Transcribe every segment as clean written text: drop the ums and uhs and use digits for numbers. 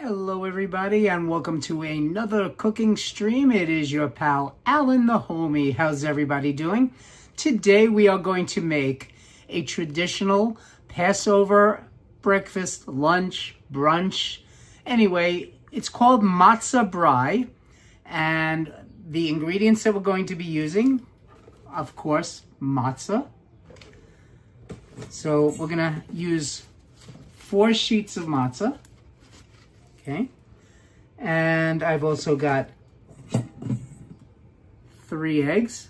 Hello everybody and welcome to another cooking stream. It is your pal Alan the Homie. How's everybody doing? Today we are going to make a traditional Passover breakfast, lunch, brunch. Anyway, it's called Matzo Brei, and the ingredients that we're going to be using, of course, matzah. So we're gonna use 4 sheets of matzah. Okay, and I've also got 3 eggs.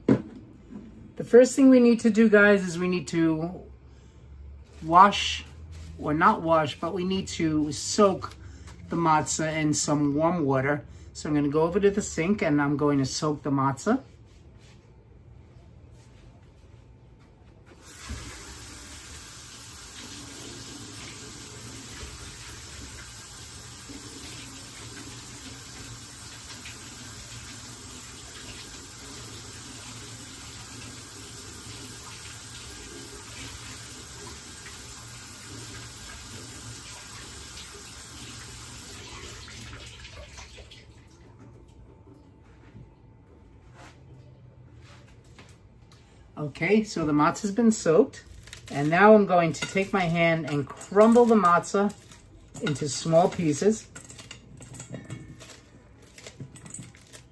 The first thing we need to do, guys, is we need to wash, or not wash, but we need to soak the matzah in some warm water. So I'm going to go over to the sink and I'm going to soak the matzah. Okay, so the matzah's been soaked, and now I'm going to take my hand and crumble the matzah into small pieces.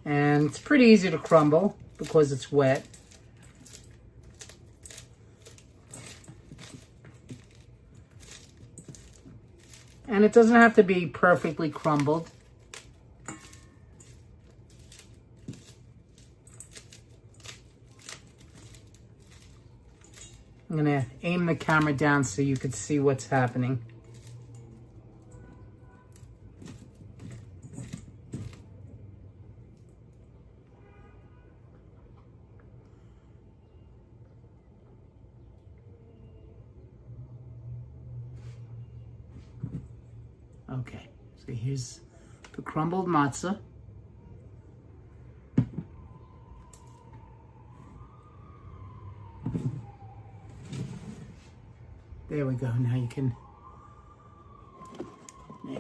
And it's pretty easy to crumble because it's wet. And it doesn't have to be perfectly crumbled. I'm going to aim the camera down so you can see what's happening. Okay, so here's the crumbled matzah. There we go. Now you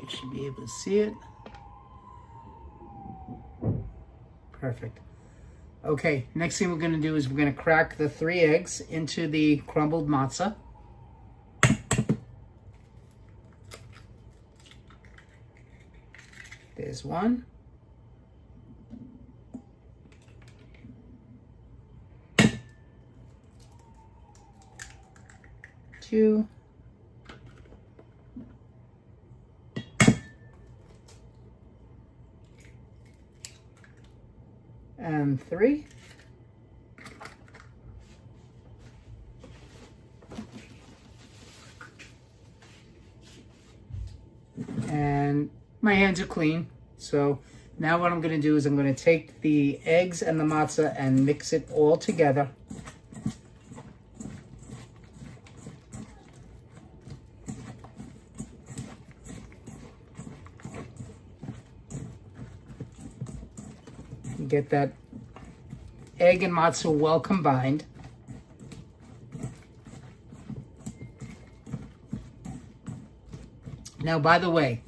should be able to see it. Perfect. Okay, next thing we're going to do is we're going to crack the 3 eggs into the crumbled matzah. There's 1. 2. And 3. And my hands are clean. So now what I'm going to do is I'm going to take the eggs and the matzah and mix it all together. Get that egg and matzah well combined. Now, by the way,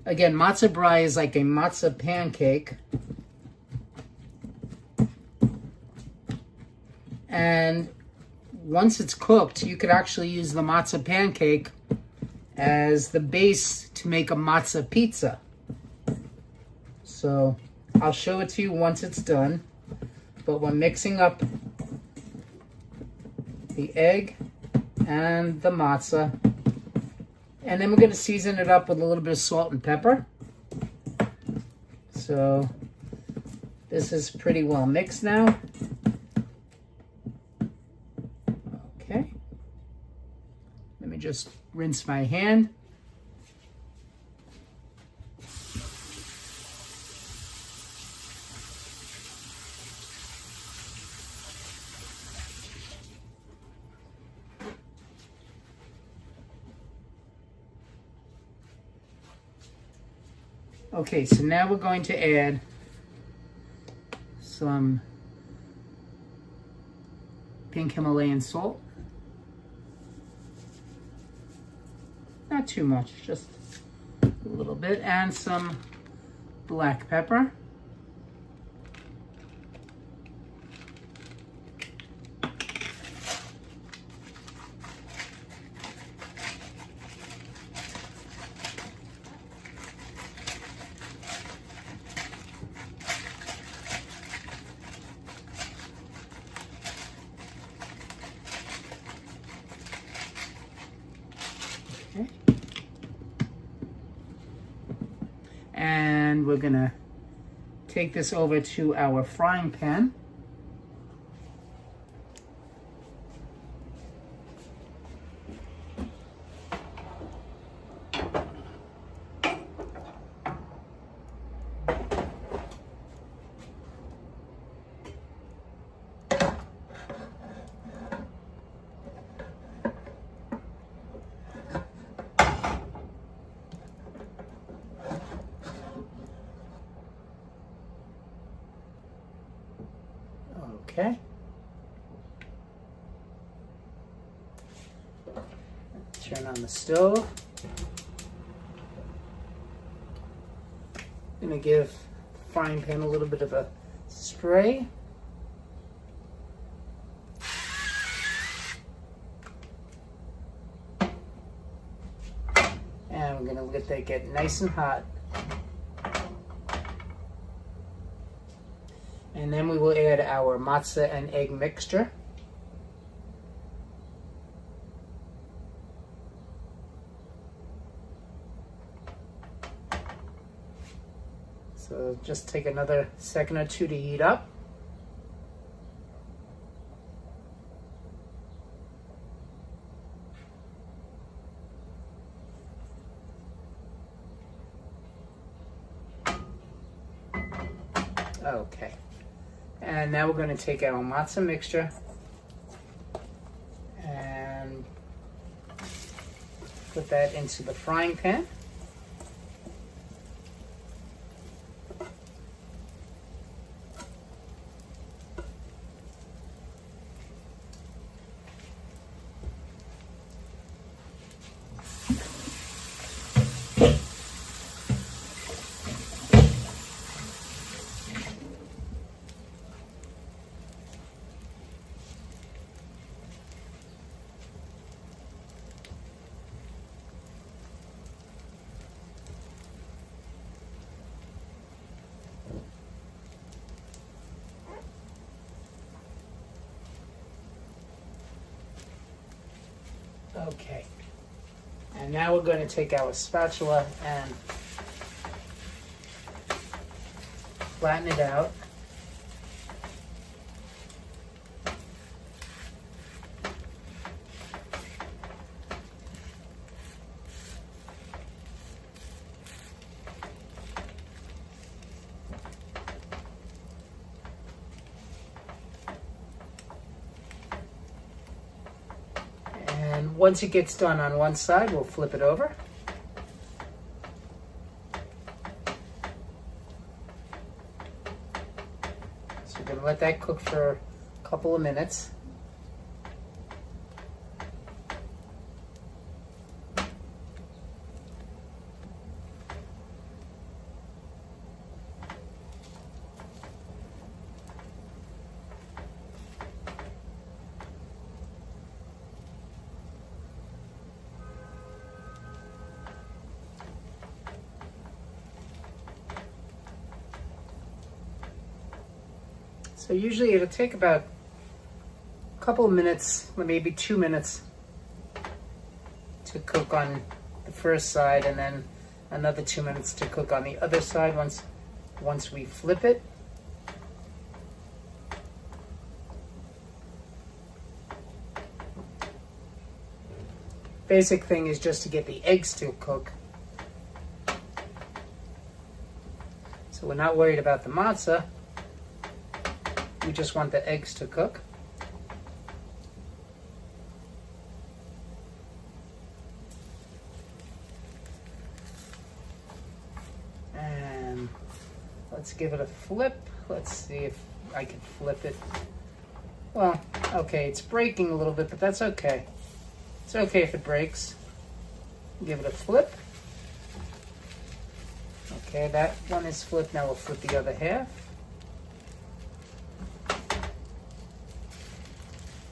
again, matzah brei is like a matzah pancake. And once it's cooked, you could actually use the matzah pancake as the base to make a matzah pizza. So I'll show it to you once it's done, but we're mixing up the egg and the matzah, and then we're going to season it up with a little bit of salt and pepper. So this is pretty well mixed now. Okay, let me just rinse my hand. Okay, so now we're going to add some pink Himalayan salt. not too much, just a little bit, and some black pepper. Okay. And we're gonna take this over to our frying pan. Okay. Turn on the stove. I'm gonna give the frying pan a little bit of a spray. And we're gonna let that get nice and hot. And then we will add our matzah and egg mixture. So just take another second or two to heat up. Okay. And now we're going to take our matzah mixture and put that into the frying pan. Okay, and now we're going to take our spatula and flatten it out. And once it gets done on one side, we'll flip it over. So we're going to let that cook for a couple of minutes. So usually it'll take about a couple of minutes, maybe 2 minutes to cook on the first side, and then another 2 minutes to cook on the other side once we flip it. Basic thing is just to get the eggs to cook. So we're not worried about the matzah. We just want the eggs to cook. And let's give it a flip. Let's see if I can flip it. Well, okay, it's breaking a little bit, but that's okay. It's okay if it breaks. Give it a flip. Okay, that one is flipped. Now we'll flip the other half.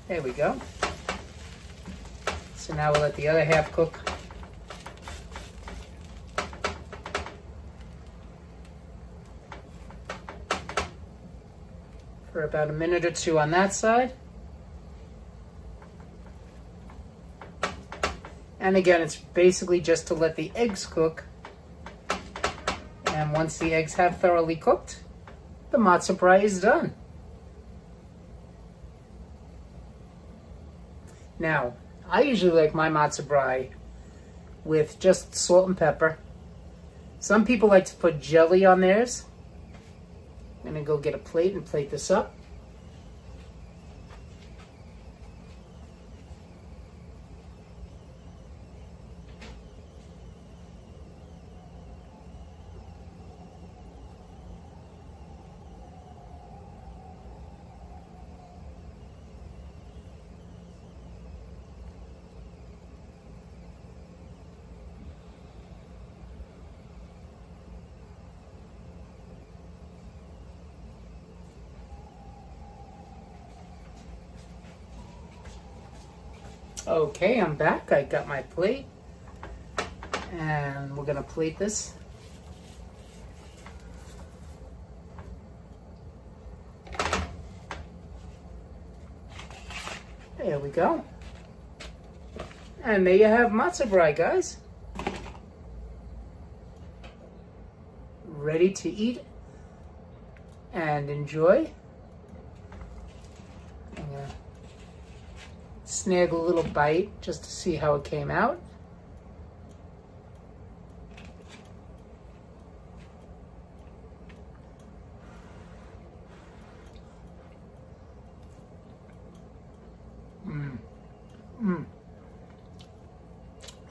There we go. So now we'll let the other half cook. For about a minute or two on that side. And again, it's basically just to let the eggs cook. And once the eggs have thoroughly cooked, the matzo brei is done. Now, I usually like my matzo brei with just salt and pepper. Some people like to put jelly on theirs. I'm going to go get a plate and plate this up. Okay, I'm back. I got my plate. And we're going to plate this. There we go. And there you have matzo brei, guys. Ready to eat and enjoy. Snag a little bite just to see how it came out.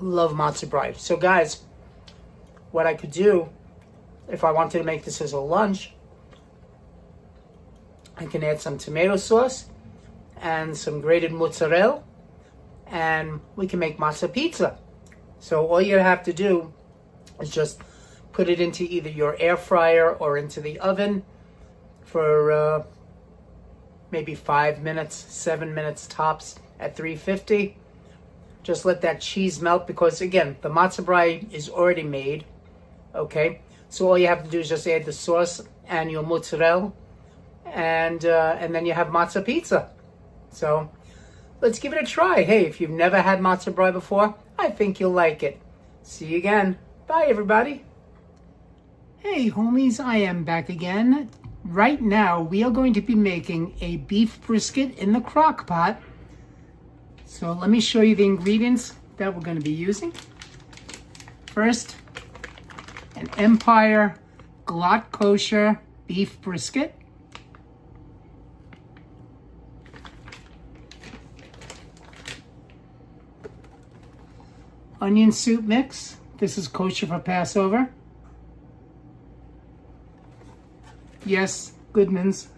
Love matzo brei. So guys, what I could do if I wanted to make this as a lunch, I can add some tomato sauce and some grated mozzarella, and we can make matzo pizza. So all you have to do is just put it into either your air fryer or into the oven for maybe 5 minutes, 7 minutes tops at 350. Just let that cheese melt because, again, the matzo brei is already made, okay? So all you have to do is just add the sauce and your mozzarella, and then you have matzo pizza. So let's give it a try. Hey, if you've never had matzo brei before, I think you'll like it. See you again. Bye, everybody. Hey, homies, I am back again. Right now, we are going to be making a beef brisket in the crock pot. So let me show you the ingredients that we're going to be using. First, an Empire Glatt Kosher beef brisket. Onion soup mix. This is kosher for Passover. Yes, Goodman's.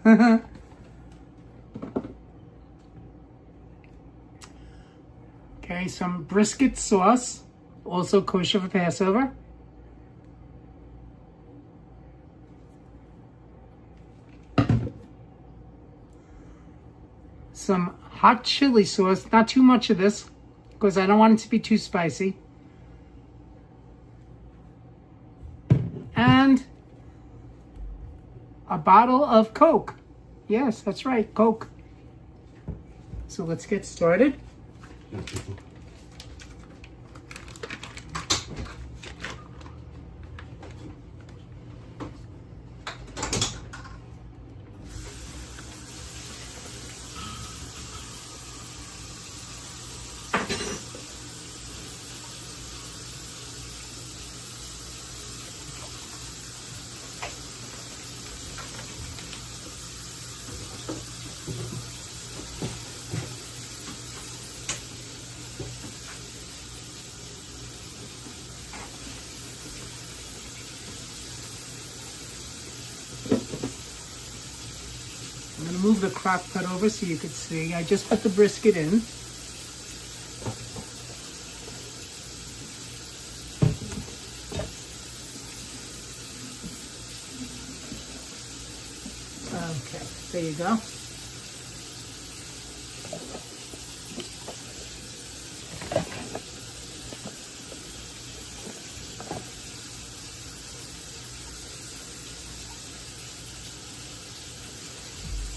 Okay, some brisket sauce, also kosher for Passover. Some hot chili sauce, not too much of this, because I don't want it to be too spicy. And a bottle of Coke. Yes, that's right, Coke. So let's get started. I'm going to move the crock pot over so you can see. I just put the brisket in. There you go.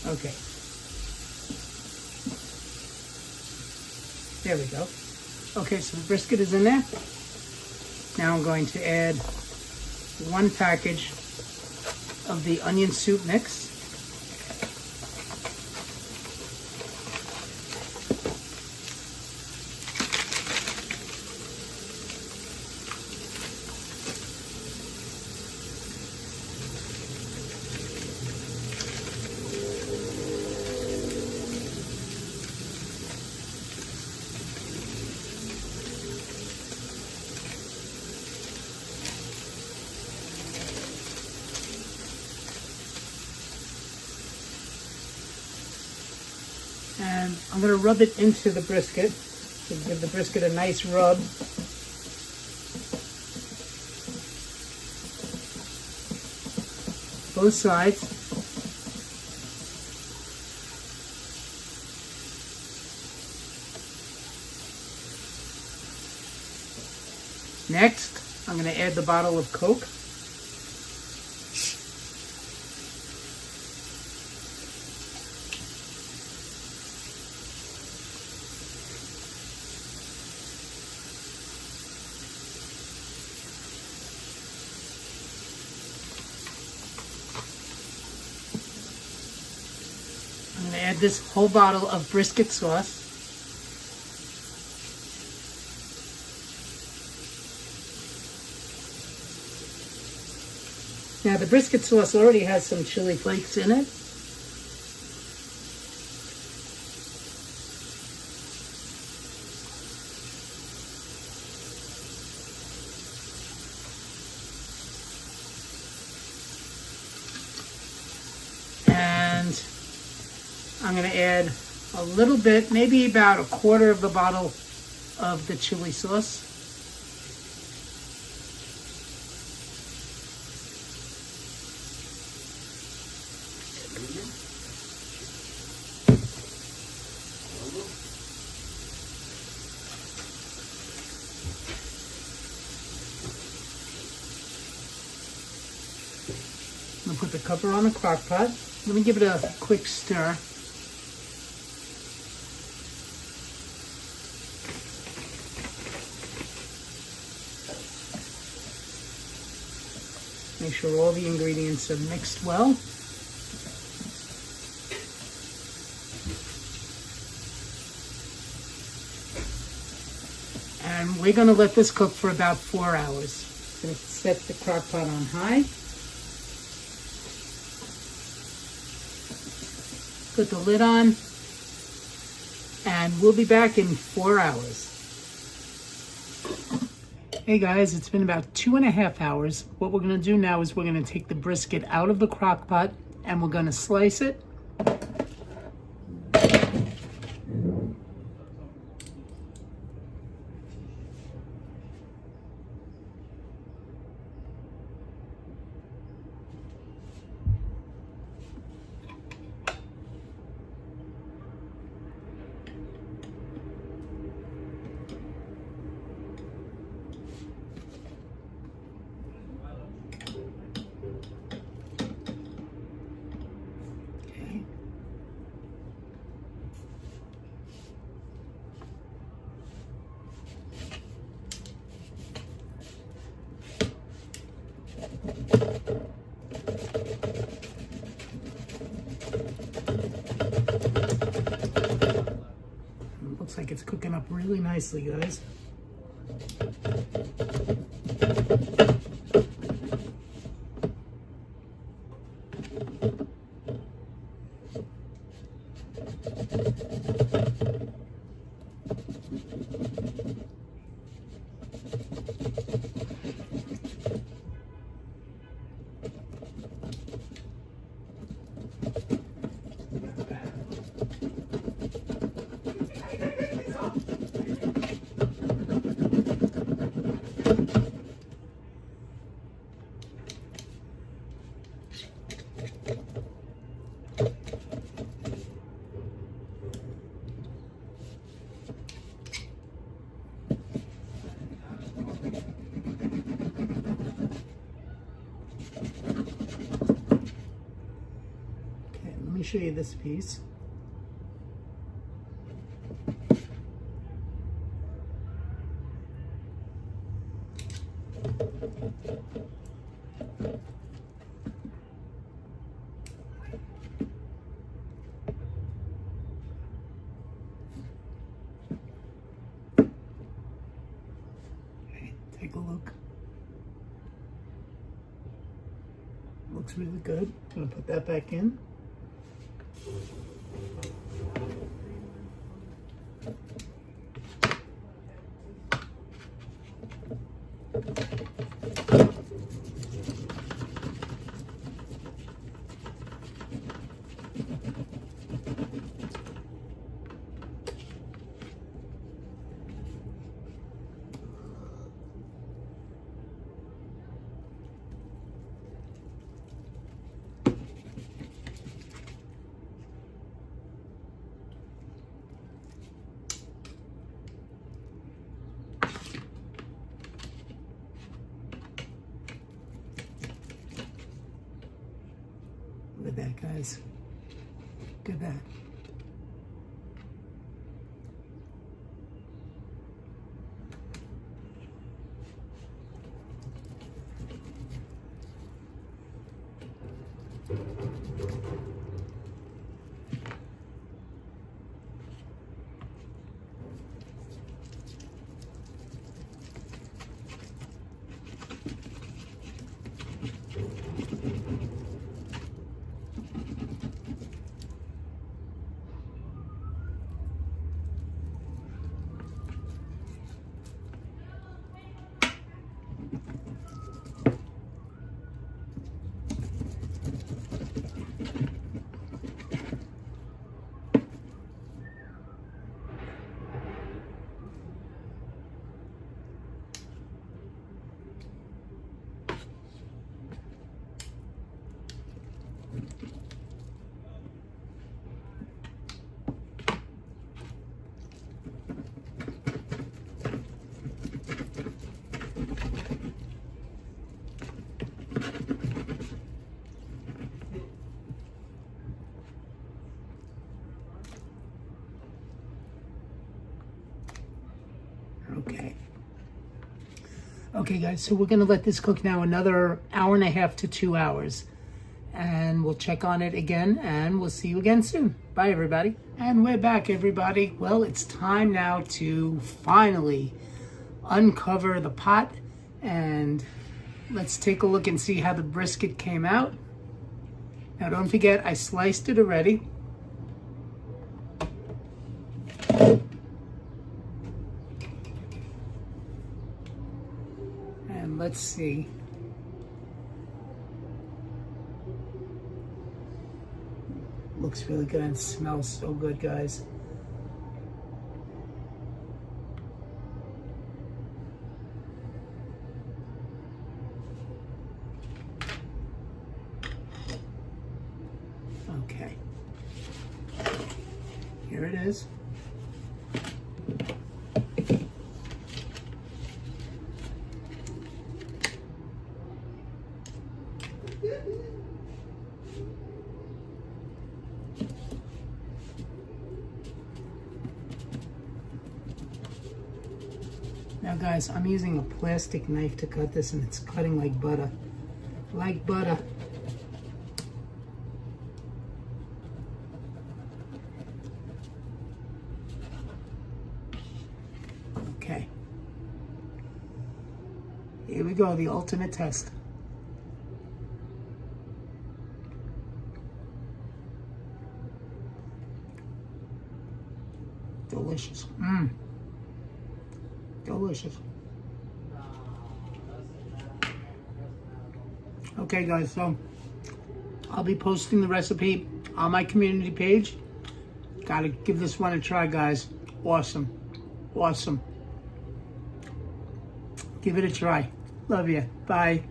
Okay. There we go. Okay, so the brisket is in there. Now I'm going to add 1 package of the onion soup mix. And I'm going to rub it into the brisket to give the brisket a nice rub. Both sides. Next, I'm going to add the bottle of Coke. I'm going to add this whole bottle of brisket sauce. Now the brisket sauce already has some chili flakes in it. And I'm going to add a little bit, maybe about 1/4 of the bottle of the chili sauce. I'm going to put the cover on the crock pot. Let me give it a quick stir. Make sure all the ingredients are mixed well. And we're going to let this cook for about 4 hours. I'm going to set the crock pot on high. Put the lid on. And we'll be back in 4 hours. Hey guys, it's been about 2.5 hours. What we're gonna do now is we're gonna take the brisket out of the crock pot and we're gonna slice it. Looks like it's cooking up really nicely, guys. show you this piece. Okay, take a look. Looks really good. I'm gonna put that back in. Look at that, guys. Look at that. Okay guys, so we're gonna let this cook now another hour and a half to 2 hours. And we'll check on it again and we'll see you again soon. Bye everybody. And we're back everybody. Well, it's time now to finally uncover the pot and let's take a look and see how the brisket came out. Now don't forget, I sliced it already. And let's see. Looks really good and smells so good, guys. Okay. Here it is. Now guys, I'm using a plastic knife to cut this and it's cutting like butter. Like butter. Okay. Here we go, the ultimate test. Delicious. Mmm. Delicious. Okay guys, so I'll be posting the recipe on my community page. Gotta give this one a try, guys. Awesome. Awesome. Give it a try. Love you. Bye.